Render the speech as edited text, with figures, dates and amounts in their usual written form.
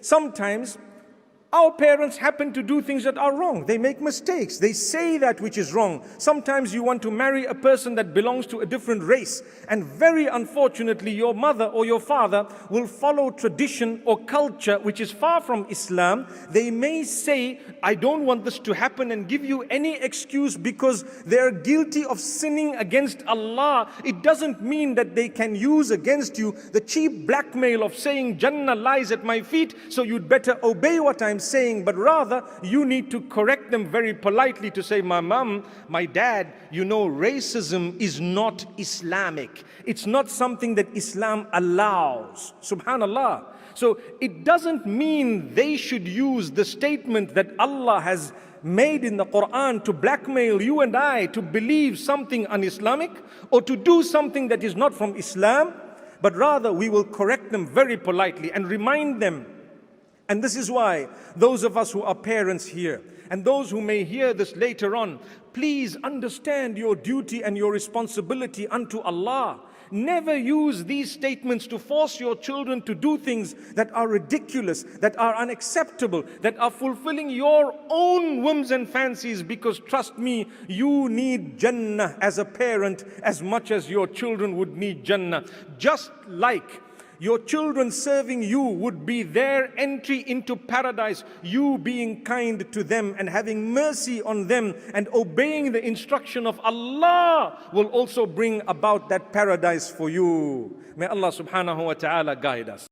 Sometimes our parents happen to do things that are wrong. They make mistakes. They say that which is wrong. Sometimes you want to marry a person that belongs to a different race. And very unfortunately, your mother or your father will follow tradition or culture which is far from Islam. They may say, I don't want this to happen, and give you any excuse because they are guilty of sinning against Allah. It doesn't mean that they can use against you the cheap blackmail of saying Jannah lies at my feet, so you'd better obey what I'm saying, but rather you need to correct them very politely to say, my mom, my dad, you know, racism is not Islamic. It's not something that Islam allows. Subhanallah. So it doesn't mean they should use the statement that Allah has made in the Quran to blackmail you and I to believe something un-Islamic or to do something that is not from Islam, but rather we will correct them very politely and remind them. And this is why those of us who are parents here and those who may hear this later on, please understand your duty and your responsibility unto Allah. Never use these statements to force your children to do things that are ridiculous, that are unacceptable, that are fulfilling your own whims and fancies, because trust me, you need Jannah as a parent as much as your children would need Jannah. Just like your children serving you would be their entry into paradise, you being kind to them and having mercy on them and obeying the instruction of Allah will also bring about that paradise for you. May Allah subhanahu wa ta'ala guide us.